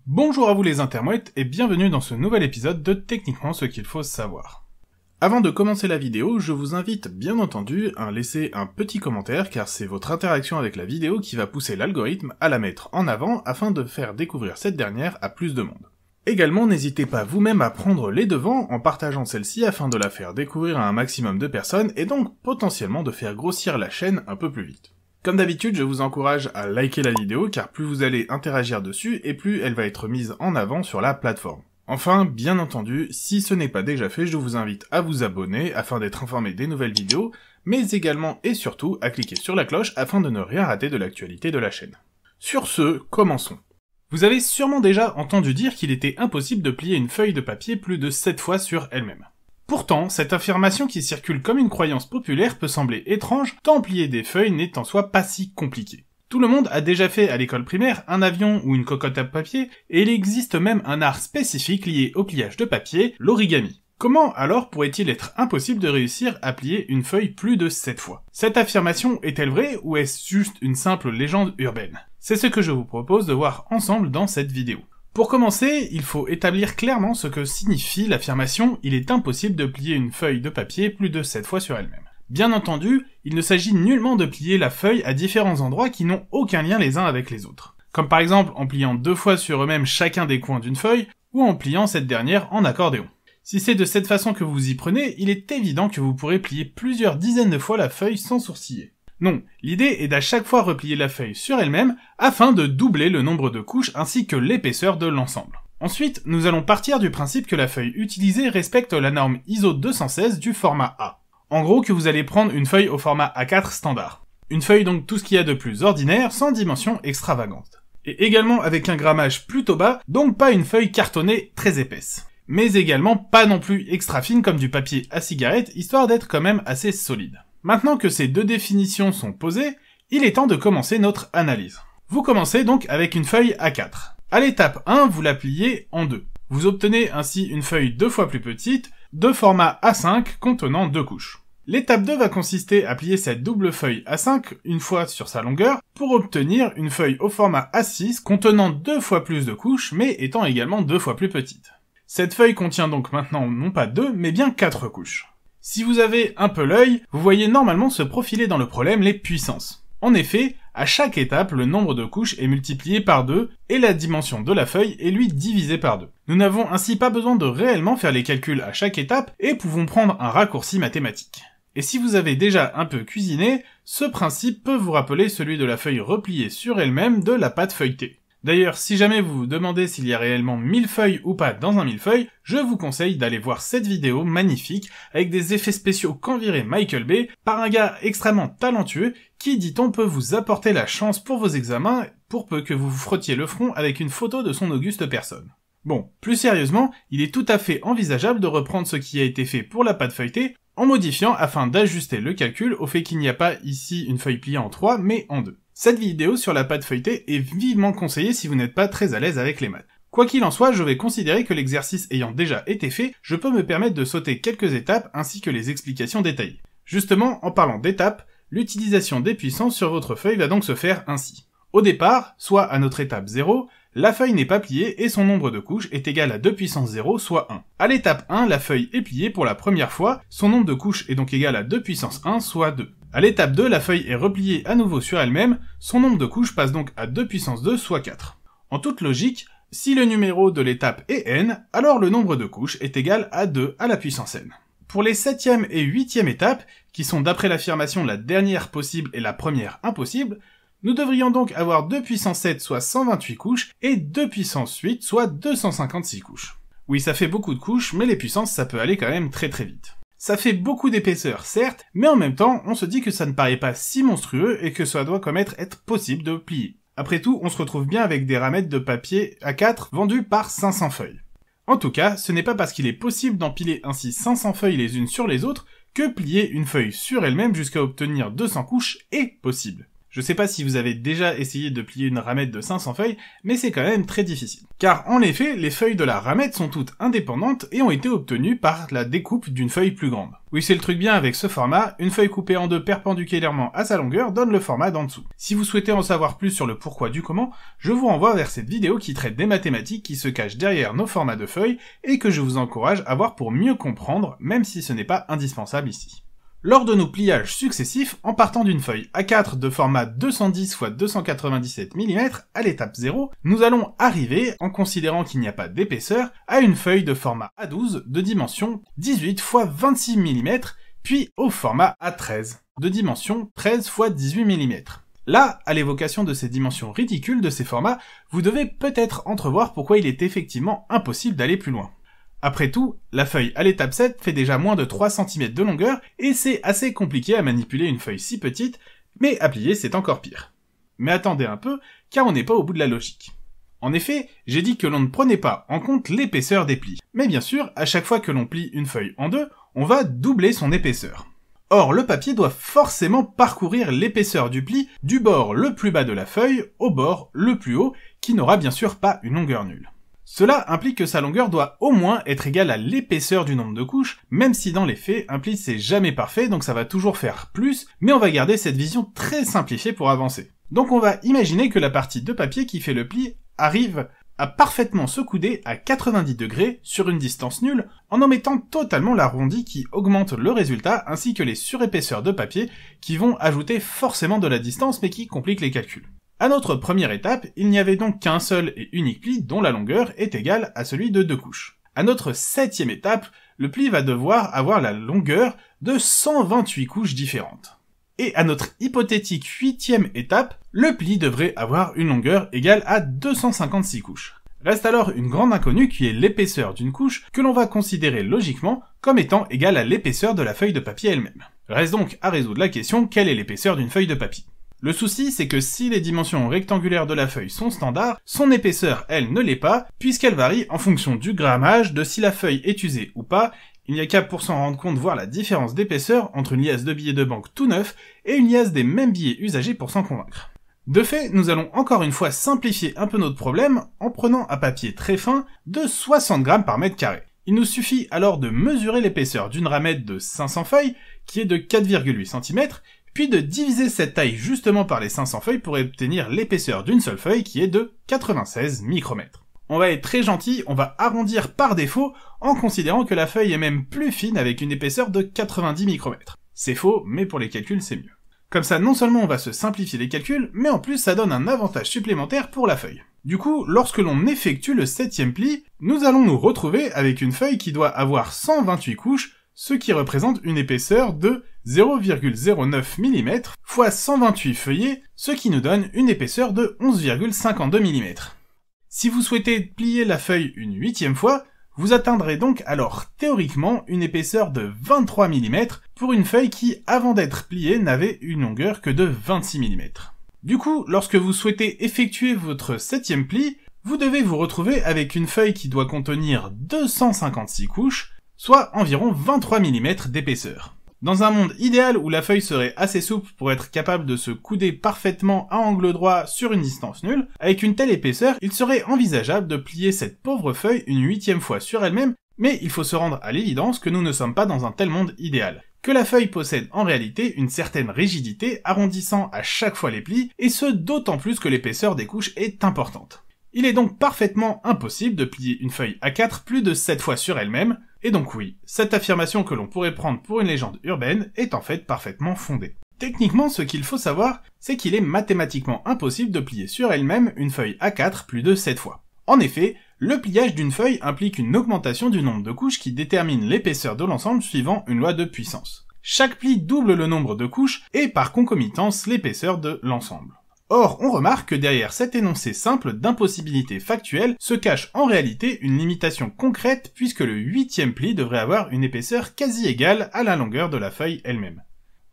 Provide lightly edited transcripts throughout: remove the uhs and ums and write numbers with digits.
Bonjour à vous les intermouettes et bienvenue dans ce nouvel épisode de Techniquement ce qu'il faut savoir. Avant de commencer la vidéo, je vous invite bien entendu à laisser un petit commentaire car c'est votre interaction avec la vidéo qui va pousser l'algorithme à la mettre en avant afin de faire découvrir cette dernière à plus de monde. Également, n'hésitez pas vous-même à prendre les devants en partageant celle-ci afin de la faire découvrir à un maximum de personnes et donc potentiellement de faire grossir la chaîne un peu plus vite. Comme d'habitude, je vous encourage à liker la vidéo car plus vous allez interagir dessus et plus elle va être mise en avant sur la plateforme. Enfin, bien entendu, si ce n'est pas déjà fait, je vous invite à vous abonner afin d'être informé des nouvelles vidéos, mais également et surtout à cliquer sur la cloche afin de ne rien rater de l'actualité de la chaîne. Sur ce, commençons. Vous avez sûrement déjà entendu dire qu'il était impossible de plier une feuille de papier plus de 7 fois sur elle-même. Pourtant, cette affirmation qui circule comme une croyance populaire peut sembler étrange, tant plier des feuilles n'est en soi pas si compliqué. Tout le monde a déjà fait à l'école primaire un avion ou une cocotte à papier, et il existe même un art spécifique lié au pliage de papier, l'origami. Comment alors pourrait-il être impossible de réussir à plier une feuille plus de 7 fois? Cette affirmation est-elle vraie ou est-ce juste une simple légende urbaine? C'est ce que je vous propose de voir ensemble dans cette vidéo. Pour commencer, il faut établir clairement ce que signifie l'affirmation « il est impossible de plier une feuille de papier plus de 7 fois sur elle-même ». Bien entendu, il ne s'agit nullement de plier la feuille à différents endroits qui n'ont aucun lien les uns avec les autres. Comme par exemple en pliant 2 fois sur eux-mêmes chacun des coins d'une feuille, ou en pliant cette dernière en accordéon. Si c'est de cette façon que vous y prenez, il est évident que vous pourrez plier plusieurs dizaines de fois la feuille sans sourciller. Non, l'idée est d'à chaque fois replier la feuille sur elle-même afin de doubler le nombre de couches ainsi que l'épaisseur de l'ensemble. Ensuite, nous allons partir du principe que la feuille utilisée respecte la norme ISO 216 du format A. En gros que vous allez prendre une feuille au format A4 standard. Une feuille donc tout ce qu'il y a de plus ordinaire, sans dimension extravagante. Et également avec un grammage plutôt bas, donc pas une feuille cartonnée très épaisse. Mais également pas non plus extra fine comme du papier à cigarette, histoire d'être quand même assez solide. Maintenant que ces deux définitions sont posées, il est temps de commencer notre analyse. Vous commencez donc avec une feuille A4. À l'étape 1, vous la pliez en deux. Vous obtenez ainsi une feuille 2 fois plus petite, de format A5 contenant 2 couches. L'étape 2 va consister à plier cette double feuille A5 une fois sur sa longueur pour obtenir une feuille au format A6 contenant 2 fois plus de couches mais étant également 2 fois plus petite. Cette feuille contient donc maintenant non pas 2 mais bien 4 couches. Si vous avez un peu l'œil, vous voyez normalement se profiler dans le problème les puissances. En effet, à chaque étape, le nombre de couches est multiplié par 2 et la dimension de la feuille est lui divisée par 2. Nous n'avons ainsi pas besoin de réellement faire les calculs à chaque étape et pouvons prendre un raccourci mathématique. Et si vous avez déjà un peu cuisiné, ce principe peut vous rappeler celui de la feuille repliée sur elle-même de la pâte feuilletée. D'ailleurs, si jamais vous vous demandez s'il y a réellement 1000 feuilles ou pas dans un millefeuille, je vous conseille d'aller voir cette vidéo magnifique avec des effets spéciaux qu'envirait Michael Bay par un gars extrêmement talentueux qui, dit-on, peut vous apporter la chance pour vos examens pour peu que vous vous frottiez le front avec une photo de son auguste personne. Bon, plus sérieusement, il est tout à fait envisageable de reprendre ce qui a été fait pour la pâte feuilletée en modifiant afin d'ajuster le calcul au fait qu'il n'y a pas ici une feuille pliée en 3 mais en 2. Cette vidéo sur la pâte feuilletée est vivement conseillée si vous n'êtes pas très à l'aise avec les maths. Quoi qu'il en soit, je vais considérer que l'exercice ayant déjà été fait, je peux me permettre de sauter quelques étapes ainsi que les explications détaillées. Justement, en parlant d'étapes, l'utilisation des puissances sur votre feuille va donc se faire ainsi. Au départ, soit à notre étape 0, la feuille n'est pas pliée et son nombre de couches est égal à 2 puissance 0, soit 1. À l'étape 1, la feuille est pliée pour la première fois, son nombre de couches est donc égal à 2 puissance 1, soit 2. À l'étape 2, la feuille est repliée à nouveau sur elle-même, son nombre de couches passe donc à 2 puissance 2, soit 4. En toute logique, si le numéro de l'étape est n, alors le nombre de couches est égal à 2 à la puissance n. Pour les 7e et 8e étapes, qui sont d'après l'affirmation la dernière possible et la première impossible, nous devrions donc avoir 2 puissance 7 soit 128 couches et 2 puissance 8 soit 256 couches. Oui, ça fait beaucoup de couches, mais les puissances ça peut aller quand même très très vite. Ça fait beaucoup d'épaisseur, certes, mais en même temps, on se dit que ça ne paraît pas si monstrueux et que ça doit quand même être possible de plier. Après tout, on se retrouve bien avec des ramettes de papier A4 vendues par 500 feuilles. En tout cas, ce n'est pas parce qu'il est possible d'empiler ainsi 500 feuilles les unes sur les autres que plier une feuille sur elle-même jusqu'à obtenir 200 couches est possible. Je sais pas si vous avez déjà essayé de plier une ramette de 500 feuilles, mais c'est quand même très difficile. Car en effet, les feuilles de la ramette sont toutes indépendantes et ont été obtenues par la découpe d'une feuille plus grande. Oui, c'est le truc bien avec ce format, une feuille coupée en deux perpendiculairement à sa longueur donne le format d'en dessous. Si vous souhaitez en savoir plus sur le pourquoi du comment, je vous renvoie vers cette vidéo qui traite des mathématiques qui se cachent derrière nos formats de feuilles et que je vous encourage à voir pour mieux comprendre, même si ce n'est pas indispensable ici. Lors de nos pliages successifs, en partant d'une feuille A4 de format 210 x 297 mm à l'étape 0, nous allons arriver, en considérant qu'il n'y a pas d'épaisseur, à une feuille de format A12 de dimension 18 x 26 mm, puis au format A13 de dimension 13 x 18 mm. Là, à l'évocation de ces dimensions ridicules de ces formats, vous devez peut-être entrevoir pourquoi il est effectivement impossible d'aller plus loin. Après tout, la feuille à l'étape 7 fait déjà moins de 3 cm de longueur, et c'est assez compliqué à manipuler une feuille si petite, mais à plier c'est encore pire. Mais attendez un peu, car on n'est pas au bout de la logique. En effet, j'ai dit que l'on ne prenait pas en compte l'épaisseur des plis. Mais bien sûr, à chaque fois que l'on plie une feuille en deux, on va doubler son épaisseur. Or, le papier doit forcément parcourir l'épaisseur du pli du bord le plus bas de la feuille au bord le plus haut, qui n'aura bien sûr pas une longueur nulle. Cela implique que sa longueur doit au moins être égale à l'épaisseur du nombre de couches, même si dans les faits, un pli c'est jamais parfait, donc ça va toujours faire plus, mais on va garder cette vision très simplifiée pour avancer. Donc on va imaginer que la partie de papier qui fait le pli arrive à parfaitement se couder à 90 degrés sur une distance nulle, en omettant totalement l'arrondi qui augmente le résultat, ainsi que les surépaisseurs de papier qui vont ajouter forcément de la distance mais qui compliquent les calculs. À notre première étape, il n'y avait donc qu'un seul et unique pli dont la longueur est égale à celui de 2 couches. À notre 7e étape, le pli va devoir avoir la longueur de 128 couches différentes. Et à notre hypothétique 8e étape, le pli devrait avoir une longueur égale à 256 couches. Reste alors une grande inconnue qui est l'épaisseur d'une couche que l'on va considérer logiquement comme étant égale à l'épaisseur de la feuille de papier elle-même. Reste donc à résoudre la question, quelle est l'épaisseur d'une feuille de papier ? Le souci, c'est que si les dimensions rectangulaires de la feuille sont standards, son épaisseur, elle, ne l'est pas, puisqu'elle varie en fonction du grammage, de si la feuille est usée ou pas. Il n'y a qu'à pour s'en rendre compte voir la différence d'épaisseur entre une liasse de billets de banque tout neuf et une liasse des mêmes billets usagés pour s'en convaincre. De fait, nous allons encore une fois simplifier un peu notre problème en prenant un papier très fin de 60 grammes par mètre carré. Il nous suffit alors de mesurer l'épaisseur d'une ramette de 500 feuilles, qui est de 4,8 cm, puis de diviser cette taille justement par les 500 feuilles pour obtenir l'épaisseur d'une seule feuille qui est de 96 micromètres. On va être très gentil, on va arrondir par défaut en considérant que la feuille est même plus fine avec une épaisseur de 90 micromètres. C'est faux, mais pour les calculs c'est mieux. Comme ça, non seulement on va se simplifier les calculs, mais en plus ça donne un avantage supplémentaire pour la feuille. Du coup, lorsque l'on effectue le 7e pli, nous allons nous retrouver avec une feuille qui doit avoir 128 couches, ce qui représente une épaisseur de 0,09 mm x 128 feuillets, ce qui nous donne une épaisseur de 11,52 mm. Si vous souhaitez plier la feuille une 8e fois, vous atteindrez donc alors théoriquement une épaisseur de 23 mm pour une feuille qui, avant d'être pliée, n'avait une longueur que de 26 mm. Du coup, lorsque vous souhaitez effectuer votre 7e pli, vous devez vous retrouver avec une feuille qui doit contenir 256 couches, soit environ 23 mm d'épaisseur. Dans un monde idéal où la feuille serait assez souple pour être capable de se couder parfaitement à angle droit sur une distance nulle, avec une telle épaisseur, il serait envisageable de plier cette pauvre feuille une 8e fois sur elle-même, mais il faut se rendre à l'évidence que nous ne sommes pas dans un tel monde idéal. Que la feuille possède en réalité une certaine rigidité arrondissant à chaque fois les plis, et ce d'autant plus que l'épaisseur des couches est importante. Il est donc parfaitement impossible de plier une feuille A4 plus de 7 fois sur elle-même, et donc oui, cette affirmation que l'on pourrait prendre pour une légende urbaine est en fait parfaitement fondée. Techniquement, ce qu'il faut savoir, c'est qu'il est mathématiquement impossible de plier sur elle-même une feuille A4 plus de 7 fois. En effet, le pliage d'une feuille implique une augmentation du nombre de couches qui détermine l'épaisseur de l'ensemble suivant une loi de puissance. Chaque pli double le nombre de couches et par concomitance l'épaisseur de l'ensemble. Or, on remarque que derrière cet énoncé simple d'impossibilité factuelle se cache en réalité une limitation concrète puisque le 8e pli devrait avoir une épaisseur quasi égale à la longueur de la feuille elle-même.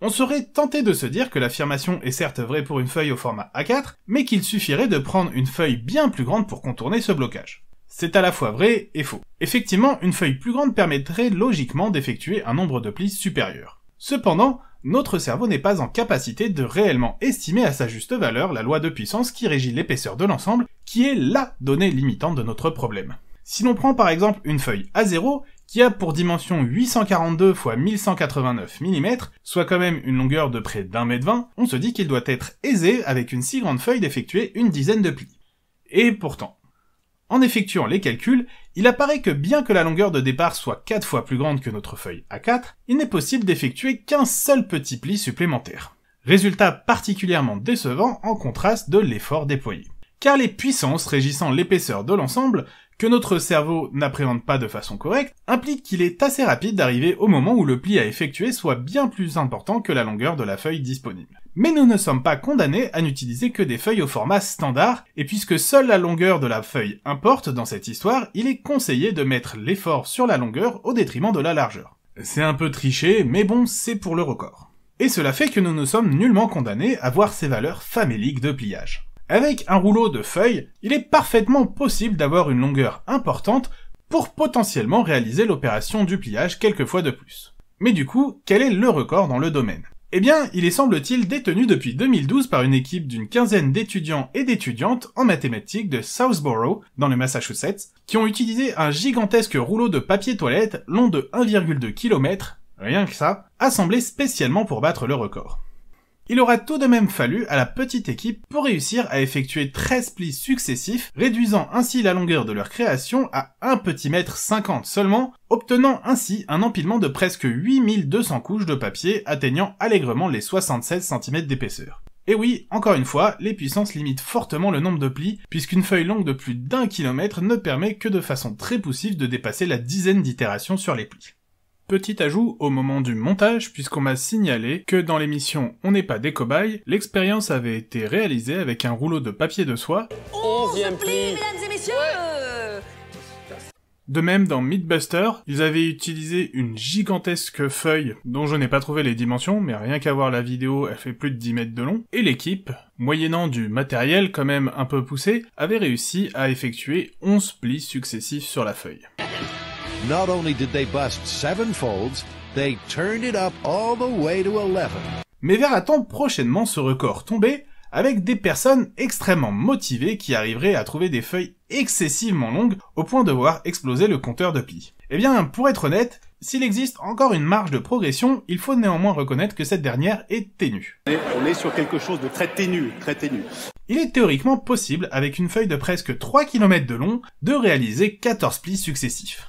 On serait tenté de se dire que l'affirmation est certes vraie pour une feuille au format A4, mais qu'il suffirait de prendre une feuille bien plus grande pour contourner ce blocage. C'est à la fois vrai et faux. Effectivement, une feuille plus grande permettrait logiquement d'effectuer un nombre de plis supérieur. Cependant, notre cerveau n'est pas en capacité de réellement estimer à sa juste valeur la loi de puissance qui régit l'épaisseur de l'ensemble, qui est LA donnée limitante de notre problème. Si l'on prend par exemple une feuille A0, qui a pour dimension 842 x 1189 mm, soit quand même une longueur de près d'1,20 m, on se dit qu'il doit être aisé avec une si grande feuille d'effectuer une dizaine de plis. Et pourtant, en effectuant les calculs, il apparaît que bien que la longueur de départ soit 4 fois plus grande que notre feuille A4, il n'est possible d'effectuer qu'un seul petit pli supplémentaire. Résultat particulièrement décevant en contraste de l'effort déployé. Car les puissances régissant l'épaisseur de l'ensemble, que notre cerveau n'appréhende pas de façon correcte, impliquent qu'il est assez rapide d'arriver au moment où le pli à effectuer soit bien plus important que la longueur de la feuille disponible. Mais nous ne sommes pas condamnés à n'utiliser que des feuilles au format standard, et puisque seule la longueur de la feuille importe dans cette histoire, il est conseillé de mettre l'effort sur la longueur au détriment de la largeur. C'est un peu triché, mais bon, c'est pour le record. Et cela fait que nous ne sommes nullement condamnés à voir ces valeurs faméliques de pliage. Avec un rouleau de feuilles, il est parfaitement possible d'avoir une longueur importante pour potentiellement réaliser l'opération du pliage quelques fois de plus. Mais du coup, quel est le record dans le domaine ? Eh bien, il est semble-t-il détenu depuis 2012 par une équipe d'une quinzaine d'étudiants et d'étudiantes en mathématiques de Southborough, dans le Massachusetts, qui ont utilisé un gigantesque rouleau de papier toilette long de 1,2 km, rien que ça, assemblé spécialement pour battre le record. Il aura tout de même fallu à la petite équipe pour réussir à effectuer 13 plis successifs, réduisant ainsi la longueur de leur création à 1,50 m seulement, obtenant ainsi un empilement de presque 8200 couches de papier atteignant allègrement les 76 cm d'épaisseur. Et oui, encore une fois, les puissances limitent fortement le nombre de plis, puisqu'une feuille longue de plus d'1 km ne permet que de façon très poussive de dépasser la dizaine d'itérations sur les plis. Petit ajout au moment du montage, puisqu'on m'a signalé que dans l'émission On n'est pas des cobayes, l'expérience avait été réalisée avec un rouleau de papier de soie. 11e pli, mesdames et messieurs. De même, dans Mythbuster, ils avaient utilisé une gigantesque feuille dont je n'ai pas trouvé les dimensions, mais rien qu'à voir la vidéo, elle fait plus de 10 mètres de long, et l'équipe, moyennant du matériel quand même un peu poussé, avait réussi à effectuer 11 plis successifs sur la feuille. Not only did they bust 7 folds, they turned it up all the way to 11. Mais verra-t-on prochainement ce record tomber avec des personnes extrêmement motivées qui arriveraient à trouver des feuilles excessivement longues au point de voir exploser le compteur de plis? Eh bien, pour être honnête, s'il existe encore une marge de progression, il faut néanmoins reconnaître que cette dernière est ténue. On est sur quelque chose de très ténu, très ténu. Il est théoriquement possible, avec une feuille de presque 3 km de long, de réaliser 14 plis successifs.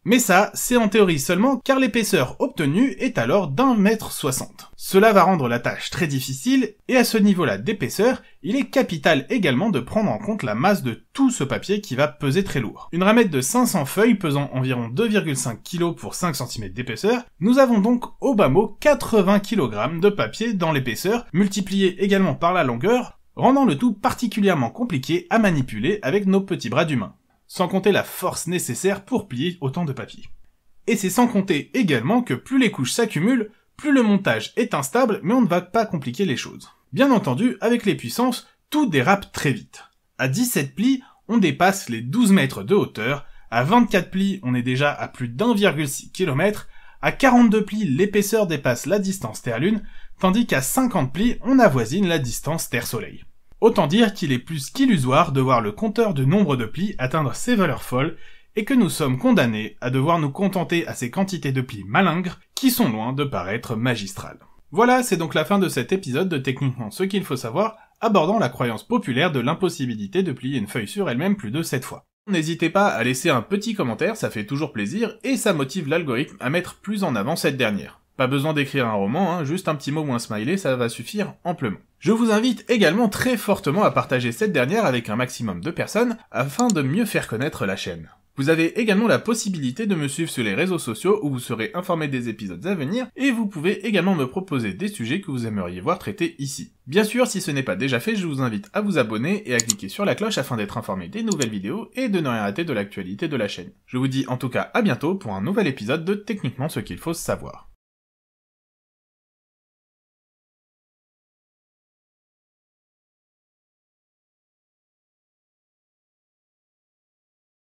Mais ça, c'est en théorie seulement, car l'épaisseur obtenue est alors d'1,60 m. Cela va rendre la tâche très difficile, et à ce niveau-là d'épaisseur, il est capital également de prendre en compte la masse de tout ce papier qui va peser très lourd. Une ramette de 500 feuilles pesant environ 2,5 kg pour 5 cm d'épaisseur, nous avons donc au bas mot 80 kg de papier dans l'épaisseur, multiplié également par la longueur, rendant le tout particulièrement compliqué à manipuler avec nos petits bras d'humains. Sans compter la force nécessaire pour plier autant de papier. Et c'est sans compter également que plus les couches s'accumulent, plus le montage est instable, mais on ne va pas compliquer les choses. Bien entendu, avec les puissances, tout dérape très vite. À 17 plis, on dépasse les 12 mètres de hauteur, à 24 plis, on est déjà à plus d'1,6 km, à 42 plis, l'épaisseur dépasse la distance Terre-Lune, tandis qu'à 50 plis, on avoisine la distance Terre-Soleil. Autant dire qu'il est plus qu'illusoire de voir le compteur de nombre de plis atteindre ces valeurs folles, et que nous sommes condamnés à devoir nous contenter à ces quantités de plis malingres qui sont loin de paraître magistrales. Voilà, c'est donc la fin de cet épisode de Techniquement ce qu'il faut savoir, abordant la croyance populaire de l'impossibilité de plier une feuille sur elle-même plus de 7 fois. N'hésitez pas à laisser un petit commentaire, ça fait toujours plaisir, et ça motive l'algorithme à mettre plus en avant cette dernière. Pas besoin d'écrire un roman, juste un petit mot ou un smiley, ça va suffire amplement. Je vous invite également très fortement à partager cette dernière avec un maximum de personnes, afin de mieux faire connaître la chaîne. Vous avez également la possibilité de me suivre sur les réseaux sociaux où vous serez informé des épisodes à venir, et vous pouvez également me proposer des sujets que vous aimeriez voir traités ici. Bien sûr, si ce n'est pas déjà fait, je vous invite à vous abonner et à cliquer sur la cloche afin d'être informé des nouvelles vidéos et de ne rien rater de l'actualité de la chaîne. Je vous dis en tout cas à bientôt pour un nouvel épisode de Techniquement ce qu'il faut savoir.